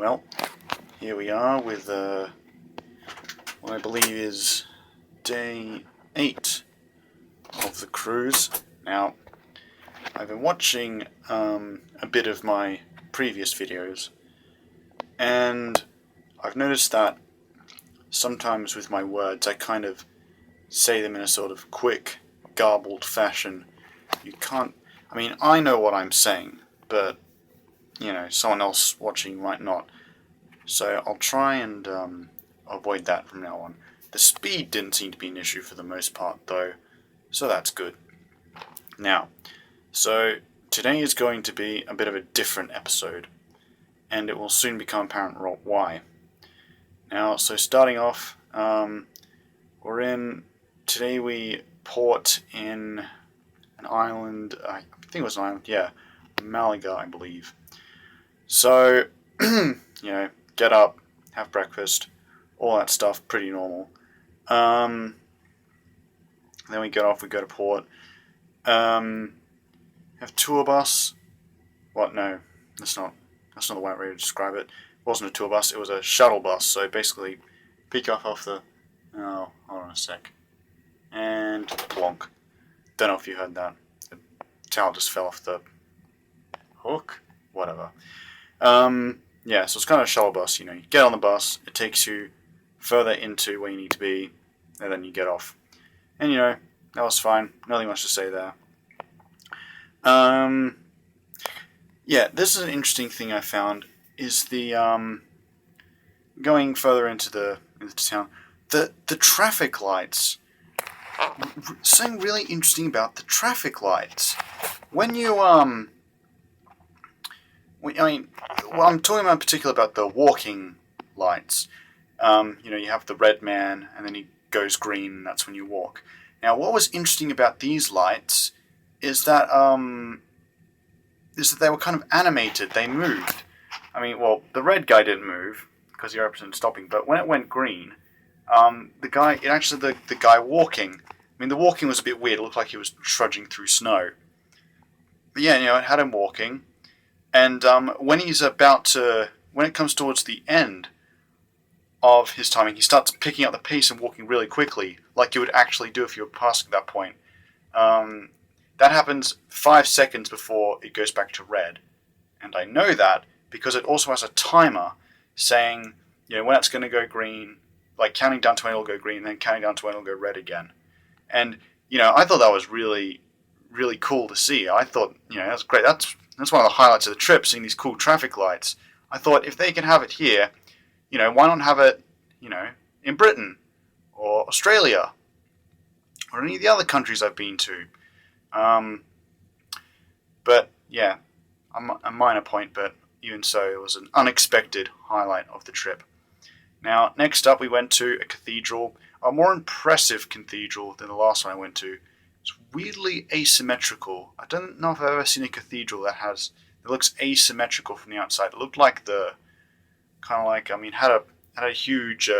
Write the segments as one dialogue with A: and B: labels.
A: Well, here we are with what I believe is day 8 of the cruise. Now, I've been watching a bit of my previous videos, and I've noticed that sometimes with my words I kind of say them in a sort of quick, garbled fashion. I know what I'm saying, but, someone else watching might not. So I'll try and avoid that from now on. The speed didn't seem to be an issue for the most part, though, so that's good. Now, so today is going to be a bit of a different episode, and it will soon become apparent why. Now, so starting off, today we port in an island, I think it was an island, yeah, Malaga, I believe. So, get up, have breakfast, all that stuff, pretty normal. Then we get off, we go to port. Have tour bus. What? No, that's not the right way to describe it. It wasn't a tour bus, it was a shuttle bus. So basically, pick you up off the... Oh, hold on a sec. And plonk. Don't know if you heard that. The towel just fell off the hook. Whatever. Yeah, so it's kind of a shuttle bus. You get on the bus, it takes you further into where you need to be, and then you get off. And that was fine. Nothing much to say there. Yeah, this is an interesting thing I found. Is the going further into town, the traffic lights. Something really interesting about the traffic lights. When you I'm talking about in particular about the walking lights. You have the red man, and then he goes green, and that's when you walk. Now, what was interesting about these lights is that they were kind of animated. They moved. The red guy didn't move because he represented stopping, but when it went green, the guy walking. The walking was a bit weird. It looked like he was trudging through snow. But yeah, it had him walking. And when it comes towards the end of his timing, he starts picking up the pace and walking really quickly, like you would actually do if you were passing at that point. That happens 5 seconds before it goes back to red. And I know that because it also has a timer saying, when it's going to go green, like counting down to when it'll go green, and then counting down to when it'll go red again. And, I thought that was really, really cool to see. I thought, that's great. That's one of the highlights of the trip, seeing these cool traffic lights. I thought if they can have it here, why not have it, in Britain or Australia or any of the other countries I've been to. But yeah, a minor point, but even so, it was an unexpected highlight of the trip. Now, next up, we went to a cathedral, a more impressive cathedral than the last one I went to. It's weirdly asymmetrical. I don't know if I've ever seen a cathedral that looks asymmetrical from the outside. It looked like had a huge,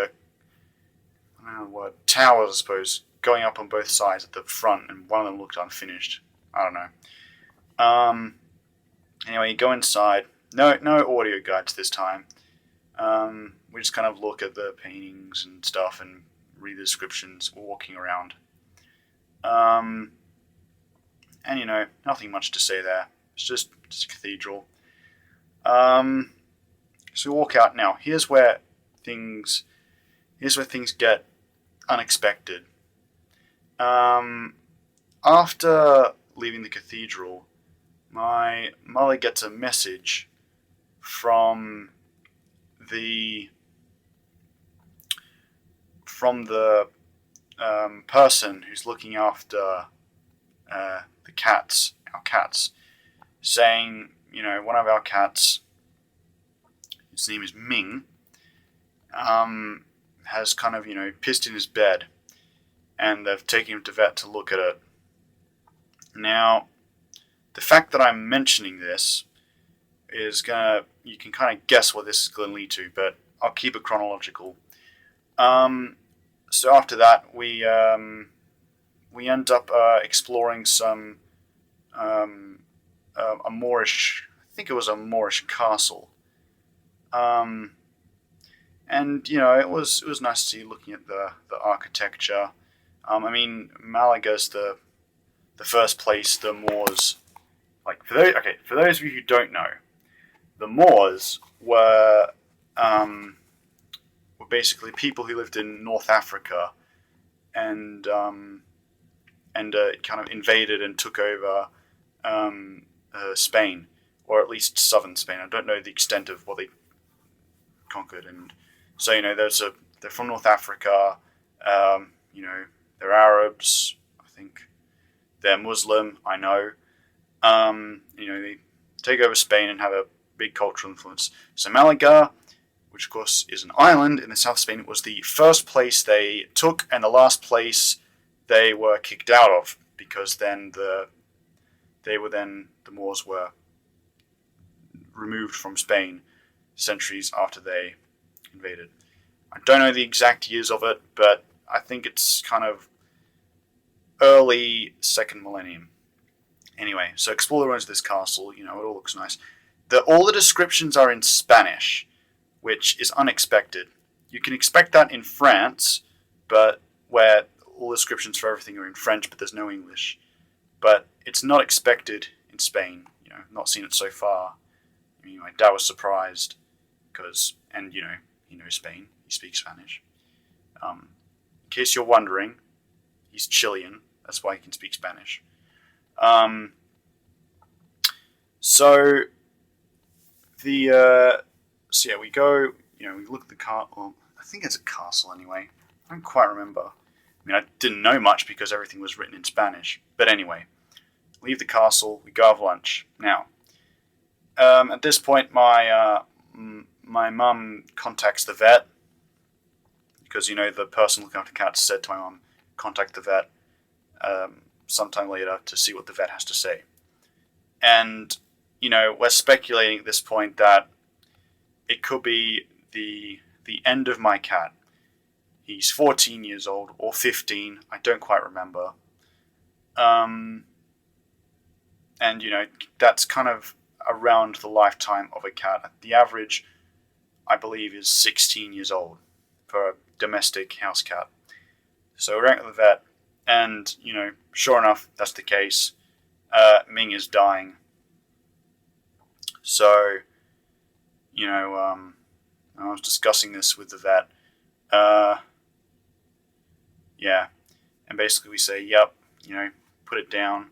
A: towers, I suppose, going up on both sides at the front, and one of them looked unfinished. I don't know. Anyway, you go inside. No audio guides this time. We just kind of look at the paintings and stuff and read the descriptions walking around. And nothing much to say there. It's just a cathedral. So we walk out now. Here's where things get unexpected. After leaving the cathedral, my mother gets a message from the person who's looking after the cats, our cats, saying, one of our cats, his name is Ming, has kind of, pissed in his bed, and they've taken him to vet to look at it. Now, the fact that I'm mentioning this you can kind of guess what this is going to lead to, but I'll keep it chronological. So after that, we end up exploring some a Moorish, I think it was a Moorish castle. Um, and it was nice to see looking at the architecture. I mean, Malaga's the first place the Moors, like, for those of you who don't know, the Moors were basically people who lived in North Africa, and kind of invaded and took over Spain, or at least southern Spain. I don't know the extent of what they conquered, and so they're from North Africa. They're Arabs. I think they're Muslim. I know. They take over Spain and have a big cultural influence. So Malaga, which of course is an island in the south of Spain, was the first place they took and the last place they were kicked out of, because then the Moors were removed from Spain centuries after they invaded. I don't know the exact years of it, but I think it's kind of early second millennium. Anyway, so explore the ruins of this castle. It all looks nice. All the descriptions are in Spanish, which is unexpected. You can expect that in France, but where all the descriptions for everything are in French, but there's no English. But it's not expected in Spain. Not seen it so far. My dad was surprised and he knows Spain. He speaks Spanish. In case you're wondering, he's Chilean. That's why he can speak Spanish. So we go. We look at the car. Well, I think it's a castle anyway. I don't quite remember. I mean, I didn't know much because everything was written in Spanish. But anyway, leave the castle. We go have lunch. Now, at this point, my mum contacts the vet, because the person looking after cats said to my mum, contact the vet sometime later to see what the vet has to say. And we're speculating at this point that it could be the end of my cat. He's 14 years old, or 15, I don't quite remember. And that's kind of around the lifetime of a cat. The average, I believe, is 16 years old for a domestic house cat. So we're at the vet, and sure enough, that's the case. Ming is dying. So I was discussing this with the vet. And basically we say, yep, put it down.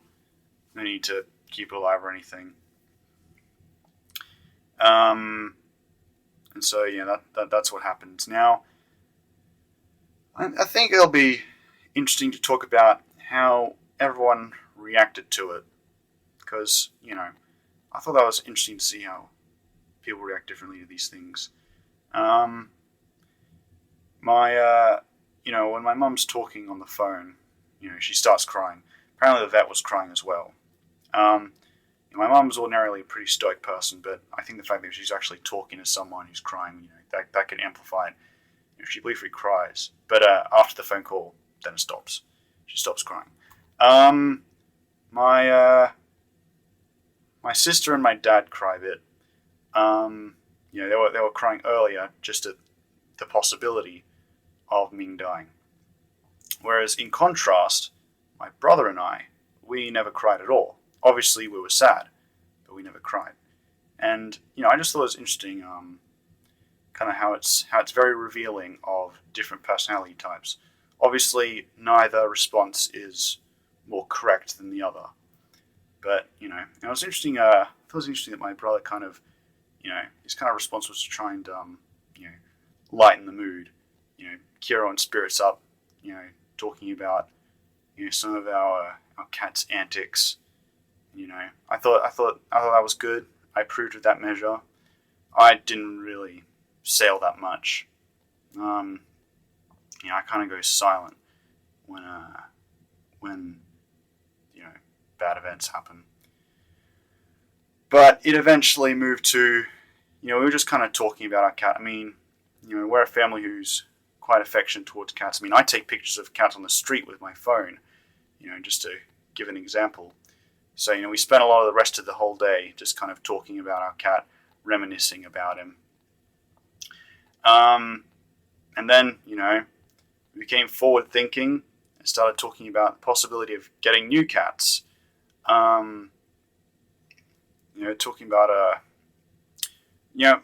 A: No need to keep it alive or anything. And so that's what happens. Now, I think it'll be interesting to talk about how everyone reacted to it, because I thought that was interesting to see how people react differently to these things. When my mum's talking on the phone, she starts crying. Apparently the vet was crying as well. My mum's ordinarily a pretty stoic person, but I think the fact that she's actually talking to someone who's crying, that can amplify it. She briefly cries, but after the phone call, then it stops. She stops crying. My sister and my dad cry a bit. They were crying earlier just at the possibility of Ming dying. Whereas in contrast, my brother and I, we never cried at all. Obviously, we were sad, but we never cried. And I just thought it was interesting, kind of how it's very revealing of different personality types. Obviously, neither response is more correct than the other. But it was interesting. I thought it was interesting that my brother kind of, his kind of response was to try and lighten the mood. Cheer and spirits up. Talking about some of our cat's antics. I thought that was good. I approved of that measure. I didn't really sail that much. I kind of go silent when bad events happen. But it eventually moved to, we were just kind of talking about our cat. I mean, we're a family who's quite affectionate towards cats. I mean, I take pictures of cats on the street with my phone, just to give an example. So, we spent a lot of the rest of the whole day just kind of talking about our cat, reminiscing about him. And then, we became forward thinking and started talking about the possibility of getting new cats. Talking about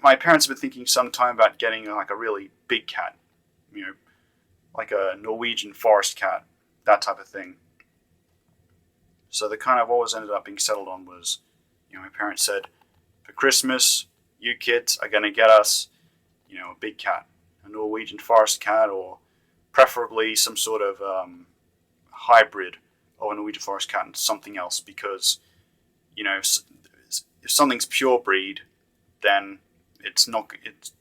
A: my parents have been thinking some time about getting like a really big cat, like a Norwegian forest cat, that type of thing. So the kind of what was ended up being settled on was, my parents said, for Christmas, you kids are going to get us, a big cat, a Norwegian forest cat, or preferably some sort of hybrid of a Norwegian forest cat and something else, because, if something's pure breed, then it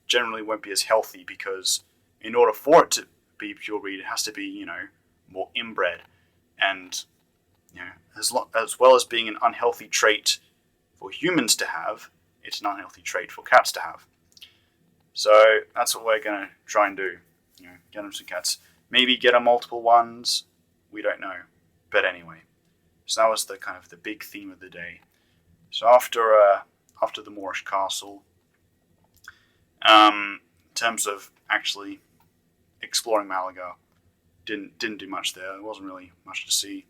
A: generally won't be as healthy, because in order for it to be pure breed, it has to be, more inbred, and as well as being an unhealthy trait for humans to have, it's an unhealthy trait for cats to have. So that's what we're going to try and do. Get them some cats. Maybe get them multiple ones. We don't know. But anyway, so that was the kind of the big theme of the day. So after the Moorish castle, in terms of actually exploring Malaga, didn't do much there. There wasn't really much to see.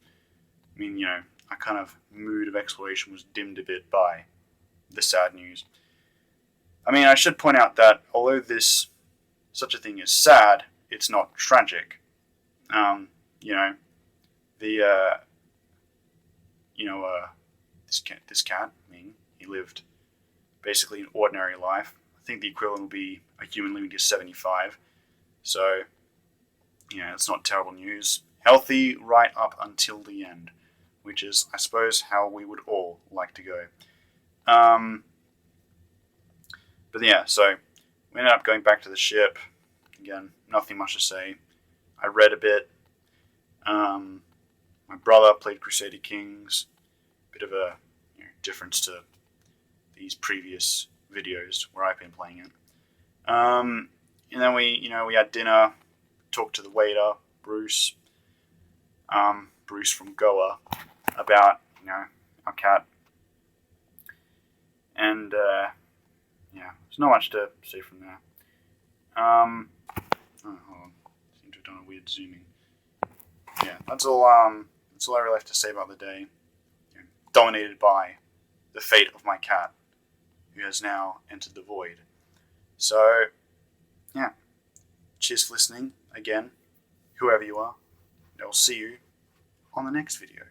A: I mean, our kind of mood of exploration was dimmed a bit by the sad news. I mean, I should point out that although such a thing is sad, it's not tragic. This cat, he lived basically an ordinary life. I think the equivalent would be a human living to 75. So, it's not terrible news. Healthy right up until the end, which is, I suppose, how we would all like to go. But yeah, so we ended up going back to the ship. Again, nothing much to say. I read a bit. My brother played Crusader Kings. Bit of a difference to these previous videos where I've been playing it. And then we had dinner, talked to the waiter, Bruce from Goa, about our cat, and there's not much to say from there. Hold on, seem to have done a weird zooming. Yeah, that's all I really have to say about the day. Dominated by the fate of my cat, who has now entered the void. So, yeah. Cheers for listening again, whoever you are. And I'll see you on the next video.